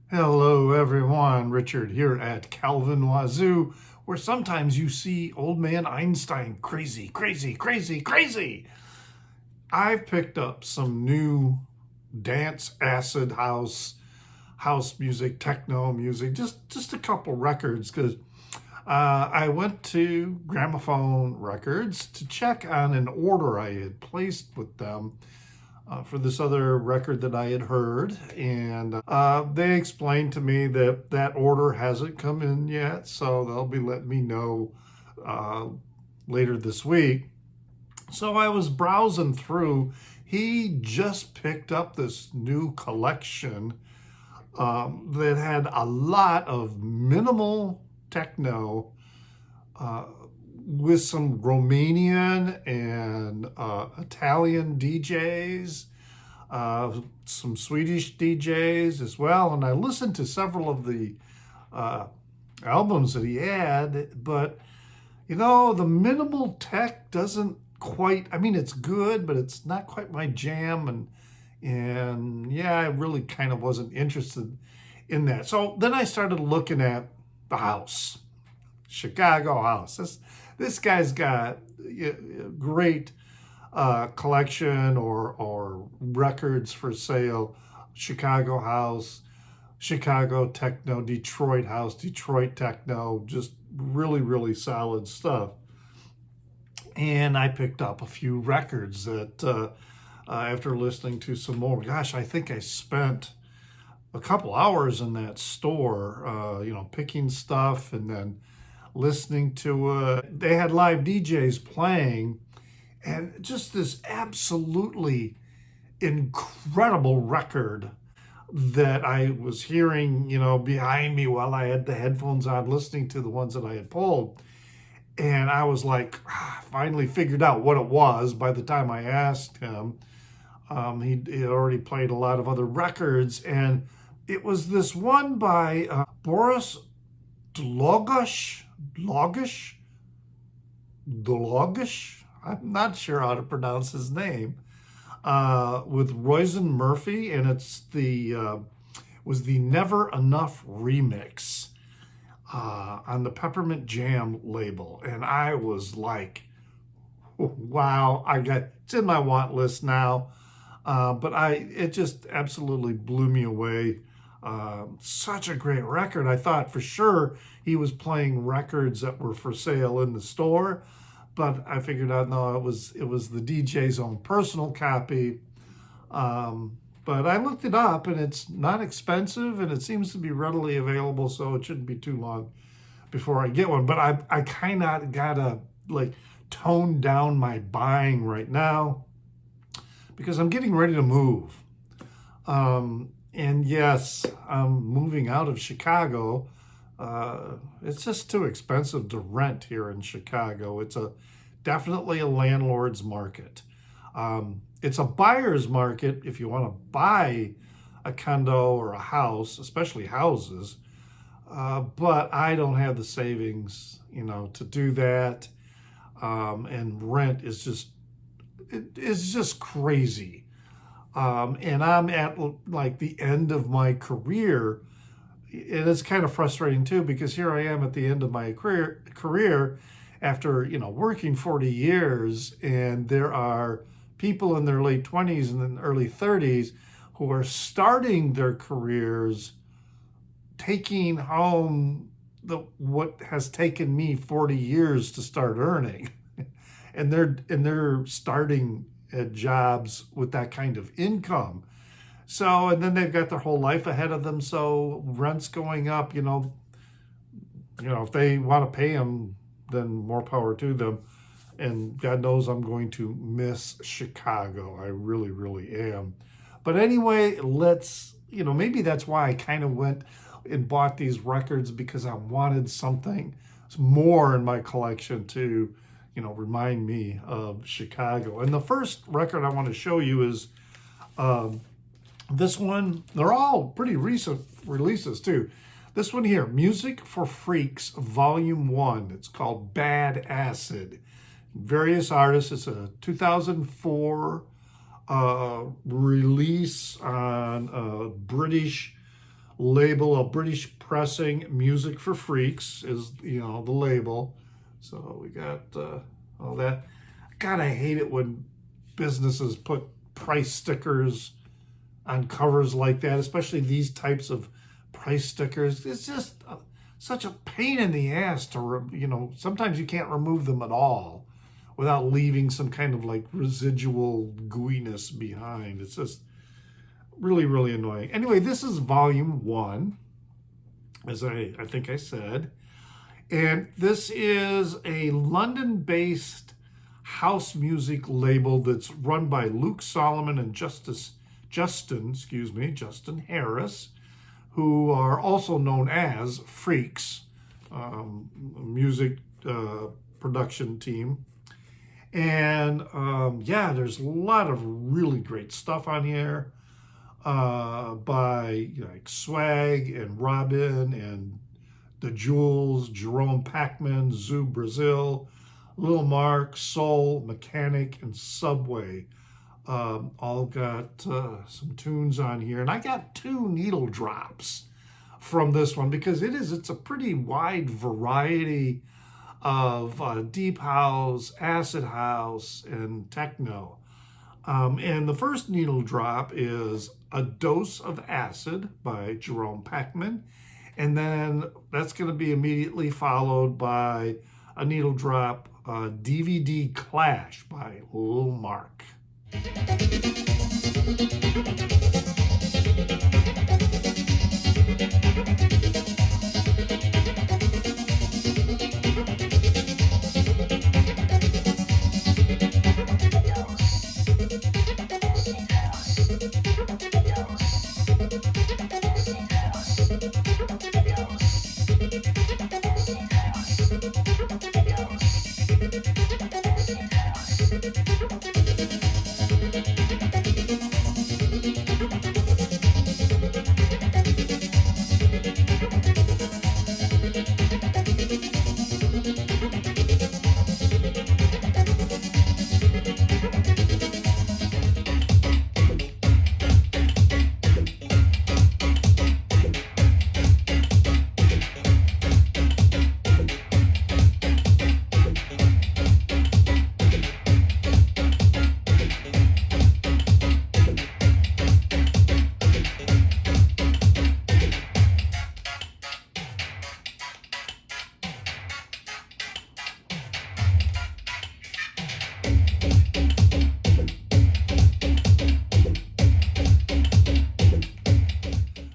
Hello, everyone. Richard here at Calvin Wazoo, where sometimes you see old man Einstein crazy, crazy, crazy, crazy. I've picked up some new dance acid house music, techno music, just a couple records because I went to Gramophone Records to check on an order I had placed with them for this other record that I had heard. And they explained to me that that order hasn't come in yet, so they'll be letting me know uh, later this week. So I was browsing through. He just picked up this new collection that had a lot of minimal techno uh, with some Romanian and Italian DJs, some Swedish DJs as well. And I listened to several of the uh, albums that he had, but the minimal tech doesn't quite, I mean, it's good, but it's not quite my jam. And yeah, I really kind of wasn't interested in that. So then I started looking at the house, Chicago house. This guy's got a great collection or records for sale. Chicago house, Chicago techno, Detroit house, Detroit techno, just really, really solid stuff. And I picked up a few records that after listening to some more, gosh, I think I spent a couple hours in that store, picking stuff and then listening to it. They had live DJs playing, and just this absolutely incredible record that I was hearing, behind me while I had the headphones on, listening to the ones that I had pulled. And I was like, finally figured out what it was by the time I asked him. He had already played a lot of other records, and it was this one by Boris Dlugosh. Dlugosh? I'm not sure how to pronounce his name. With Roisin Murphy, and it's was the Never Enough remix on the Peppermint Jam label, and I was like, wow! It's in my want list now, but it just absolutely blew me away. Such a great record. I thought for sure he was playing records that were for sale in the store, but I figured out no, it was the DJ's own personal copy. But I looked it up, and it's not expensive, and it seems to be readily available, so it shouldn't be too long before I get one. But I kind of gotta like tone down my buying right now because I'm getting ready to move. And yes, I'm moving out of Chicago. It's just too expensive to rent here in Chicago. It's definitely a landlord's market. It's a buyer's market if you want to buy a condo or a house, especially houses. But I don't have the savings, to do that. And rent is just crazy. And I'm at like the end of my career. And it's kind of frustrating too, because here I am at the end of my career after, working 40 years, and there are people in their late 20s and then early 30s who are starting their careers taking home what has taken me 40 years to start earning. And they're starting at jobs with that kind of income. So, and then they've got their whole life ahead of them. So rent's going up, if they want to pay them, then more power to them. And God knows I'm going to miss Chicago. I really, really am. But anyway, maybe that's why I kind of went and bought these records, because I wanted something more in my collection to, remind me of Chicago. And the first record I want to show you is this one. They're all pretty recent releases too. This one here, Music for Freaks, Volume 1. It's called Bad Acid. Various artists. It's a 2004 release on British label, a British pressing, Music for Freaks is, you know, the label. So we got all that. God, I hate it when businesses put price stickers on covers like that, especially these types of price stickers. It's just such a pain in the ass to, you know, sometimes you can't remove them at all without leaving some kind of like residual gooiness behind. It's just really, really annoying. Anyway, this is volume 1, as I think I said. And this is a London-based house music label that's run by Luke Solomon and Justin Harris, who are also known as Freaks, music production team. And yeah, there's a lot of really great stuff on here by like Swag and Robin and The Jewels, Jerome Packman, Zoo Brazil, Lil Mark, Soul, Mechanic, and Subway. All got some tunes on here. And I got 2 needle drops from this one because it's a pretty wide variety of deep house, acid house, and techno. And the first needle drop is A Dose of Acid by Jerome Packman. And then that's going to be immediately followed by a needle drop, DVD Clash by Lil Mark.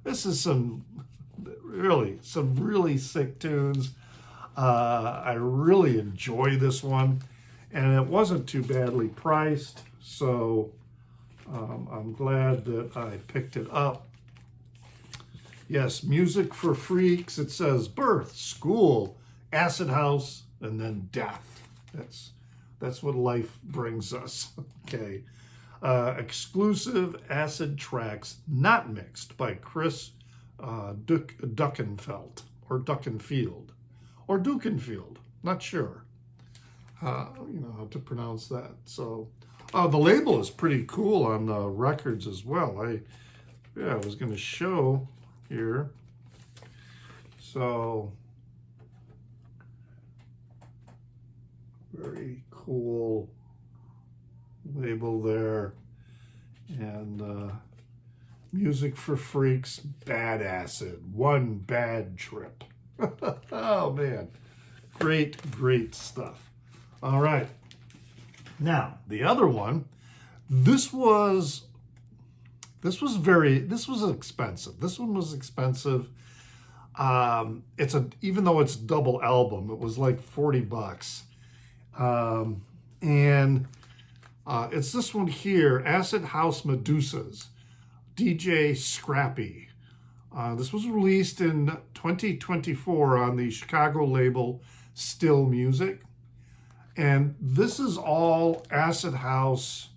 This is some really sick tunes. I really enjoy this one, and it wasn't too badly priced, so I'm glad that I picked it up. Yes, Music for Freaks. It says birth, school, acid house, and then death. That's what life brings us. Okay. Exclusive acid tracks not mixed by Chris Duckenfeld or Dukenfield, not sure you know how to pronounce that. So the label is pretty cool on the records as well. I was going to show here. So very cool label there. And Music for Freaks, Bad Acid, One Bad Trip. Oh man, great stuff. All right, now the other one, this was expensive. This one was expensive. Even though it's double album, it was like $40. And it's this one here, Acid House Medusas, DJ Scrappy. This was released in 2024 on the Chicago label Still Music. And this is all acid house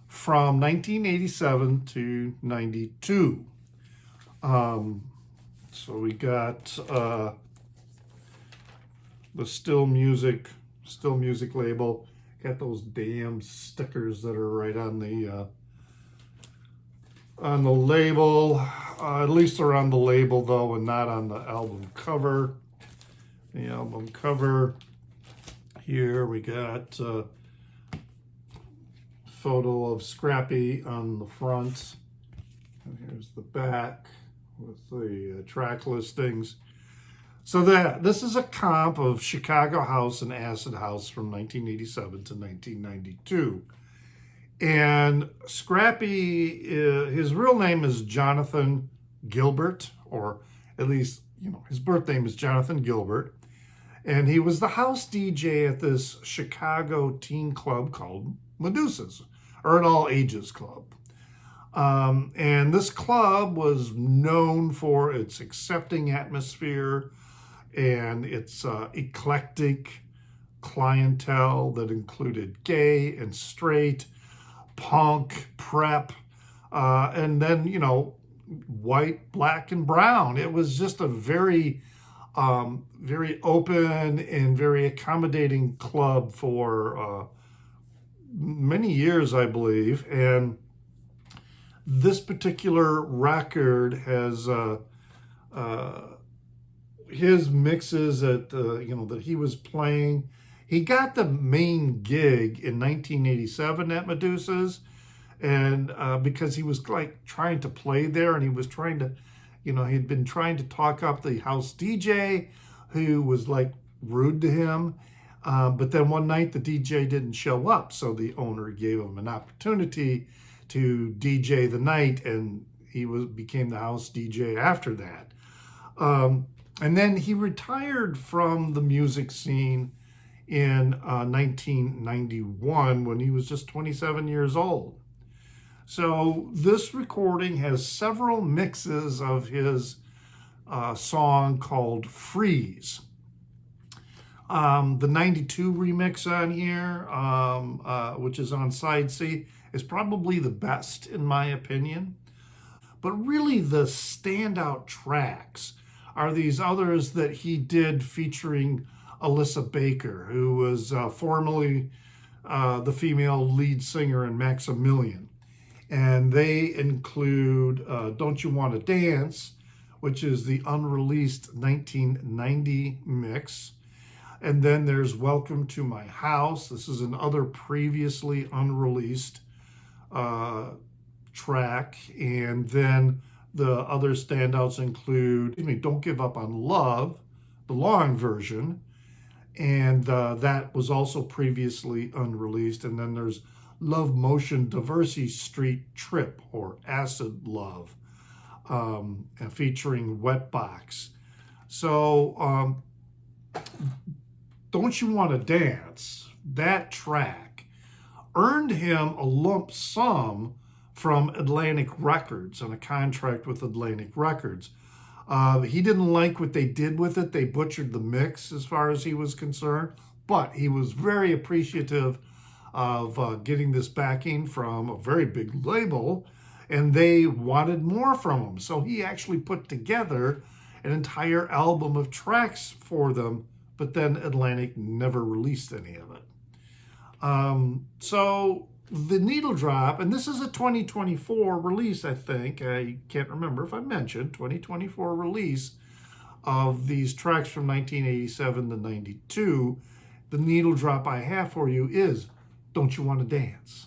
from 1987 to 92. So we got the Still Music label. Got those damn stickers that are right on the on the label. At least they're on the label though, and not on the album cover. The album cover. Here we got a photo of Scrappy on the front. And here's the back with the track listings. So this is a comp of Chicago House and Acid House from 1987 to 1992. And Scrappy, his real name is Jonathan Gilbert, or at least, his birth name is Jonathan Gilbert. And he was the house DJ at this Chicago teen club called Medusa's, or an all ages club. And this club was known for its accepting atmosphere and its eclectic clientele that included gay and straight, punk, prep, and then, white, black, and brown. It was just a very, very open and very accommodating club for many years, I believe. And this particular record has his mixes that he was playing. He got the main gig in 1987 at Medusa's, and because he was like trying to play there, and he was trying to, he'd been trying to talk up the house DJ, who was like rude to him. But then one night the DJ didn't show up, so the owner gave him an opportunity to DJ the night, and he became the house DJ after that. And then he retired from the music scene in 1991 when he was just 27 years old. So this recording has several mixes of his song called Freeze. The 92 remix on here, which is on side C, is probably the best in my opinion. But really the standout tracks are these others that he did featuring Alyssa Baker, who was formerly the female lead singer in Maximilian. And they include Don't You Want to Dance, which is the unreleased 1990 mix. And then there's Welcome to My House. This is another previously unreleased track. And then the other standouts include Don't Give Up on Love, the long version. And that was also previously unreleased. And then there's Love Motion Diversity Street Trip, or Acid Love, featuring Wetbox. So Don't You Want to Dance, that track, earned him a lump sum from Atlantic Records, on a contract with Atlantic Records. He didn't like what they did with it. They butchered the mix as far as he was concerned, but he was very appreciative of getting this backing from a very big label, and they wanted more from him. So he actually put together an entire album of tracks for them, but then Atlantic never released any of it. So the Needle Drop, and this is a 2024 release, I think. I can't remember if I mentioned 2024 release of these tracks from 1987 to 92. The Needle Drop I have for you is Don't You Want to Dance?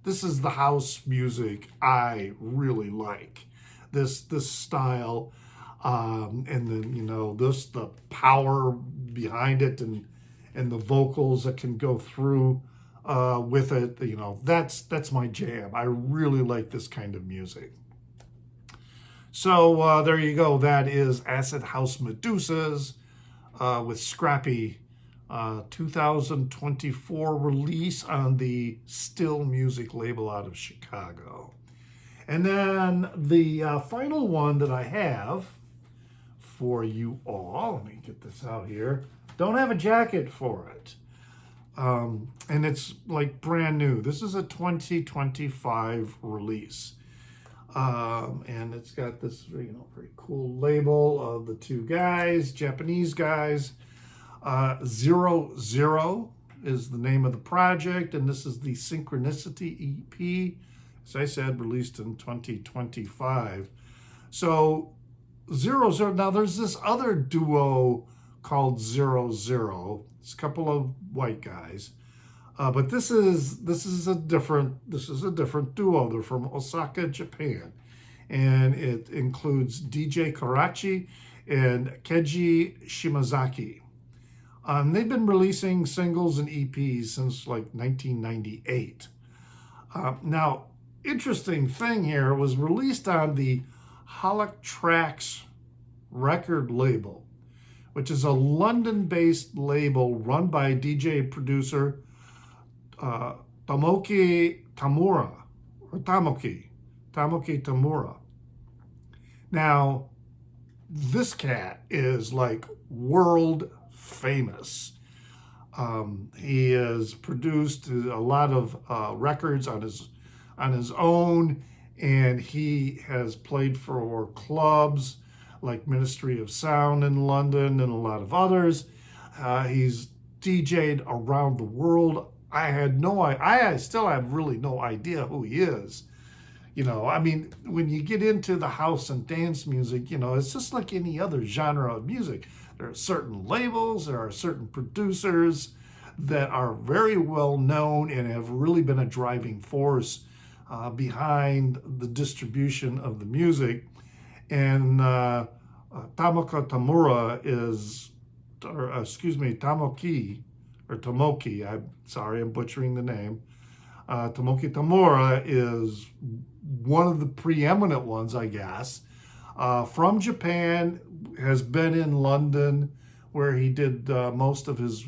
This is the house music I really like. This style. And then, the power behind it, and the vocals that can go through with it. That's my jam. I really like this kind of music. So there you go. That is Acid House Medusas with Scrappy, 2024 release on the Still Music label out of Chicago. And then the final one that I have for you all, let me get this out here. Don't have a jacket for it. And it's like brand new. This is a 2025 release. And it's got this very cool label of the two guys, Japanese guys. 00 is the name of the project, and this is the Synchronicity EP, as I said, released in 2025. So 00, now there's this other duo called 00. It's a couple of white guys. But this is a different duo. They're from Osaka, Japan, and it includes DJ Karachi and Keiji Shimazaki. They've been releasing singles and EPs since like 1998. Now, interesting thing here, it was released on the Holic Tracks record label, which is a London-based label run by DJ producer Tomoki Tamura. Now, this cat is like world famous. He has produced a lot of records on his own, and he has played for clubs like Ministry of Sound in London and a lot of others. He's DJ'd around the world. I still have really no idea who he is. When you get into the house and dance music, it's just like any other genre of music. There are certain labels, there are certain producers that are very well known and have really been a driving force behind the distribution of the music. And Tomoki, I'm sorry, I'm butchering the name. Tomoki Tamura is one of the preeminent ones, I guess. From Japan, has been in London, where he did most of his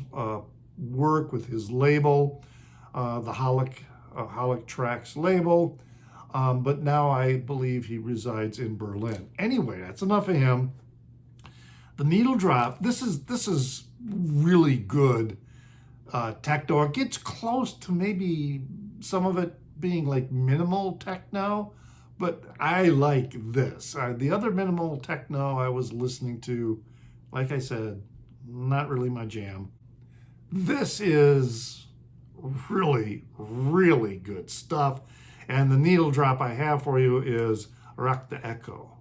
work with his label, the Holic Tracks label. But now I believe he resides in Berlin. Anyway, that's enough of him. The Needle Drop, this is really good techno. It gets close to maybe some of it being like minimal techno, but I like this. The other minimal techno I was listening to, like I said, not really my jam. This is really, really good stuff. And the needle drop I have for you is Rock the Echo.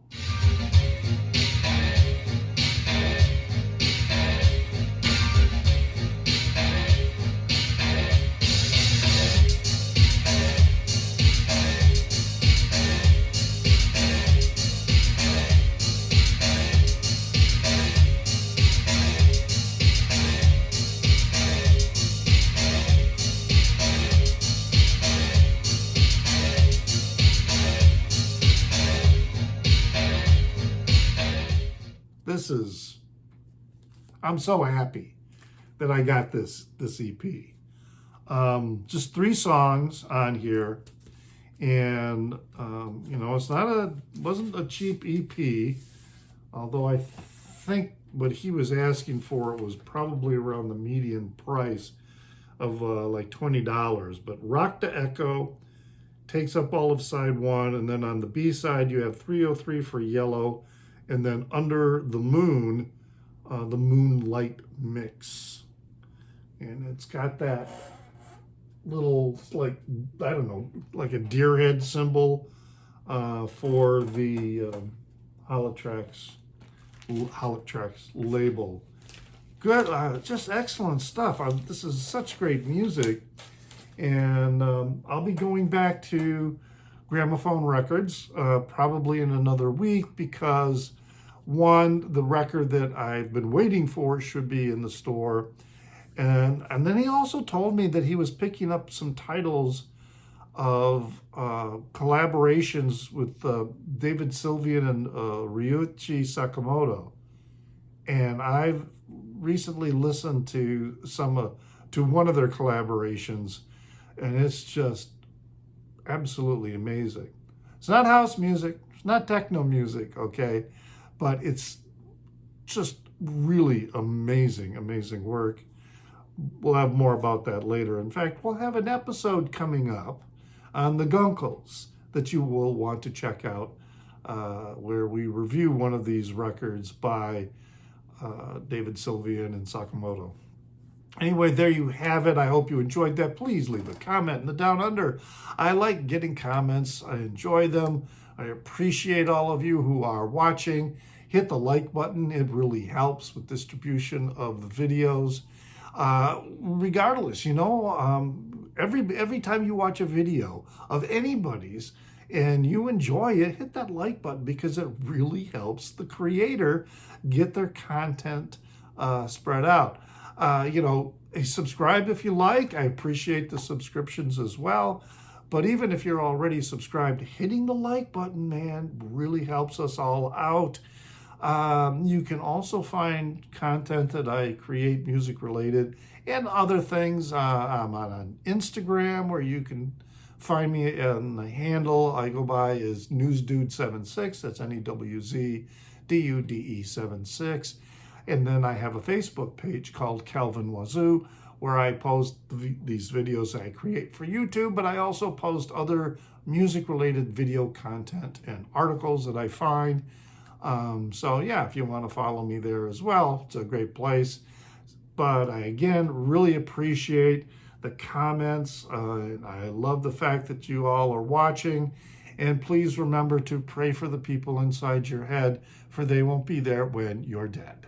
I'm so happy that I got this EP. Just 3 songs on here, and wasn't a cheap EP, although I think what he was asking for it was probably around the median price of like $20. But Rock the Echo takes up all of side 1, and then on the B side you have 303 for Yellow, and then Under the Moon, the Moonlight Mix. And it's got that little, like, I don't know, like a deer head symbol for the Holic Tracks label. Good, just excellent stuff. This is such great music. And I'll be going back to Gramophone Records probably in another week, because one, the record that I've been waiting for should be in the store. And then he also told me that he was picking up some titles of collaborations with David Sylvian and Ryuichi Sakamoto. And I've recently listened to to one of their collaborations, and it's just absolutely amazing. It's not house music, it's not techno music, okay, but it's just really amazing, amazing work. We'll have more about that later. In fact, we'll have an episode coming up on the Gunkles that you will want to check out, where we review one of these records by David Sylvian and Sakamoto. Anyway, there you have it. I hope you enjoyed that. Please leave a comment in the down under. I like getting comments. I enjoy them. I appreciate all of you who are watching. Hit the like button. It really helps with distribution of the videos. Regardless, every time you watch a video of anybody's and you enjoy it, hit that like button, because it really helps the creator get their content spread out. Subscribe if you like. I appreciate the subscriptions as well. But even if you're already subscribed, hitting the like button, man, really helps us all out. You can also find content that I create music related and other things. I'm on Instagram, where you can find me, and the handle I go by is NewsDude76. That's NEWZDUDE76. And then I have a Facebook page called Calvin Wazoo, where I post these videos I create for YouTube, but I also post other music-related video content and articles that I find. So yeah, if you want to follow me there as well, it's a great place. But I, again, really appreciate the comments. I love the fact that you all are watching. And please remember to pray for the people inside your head, for they won't be there when you're dead.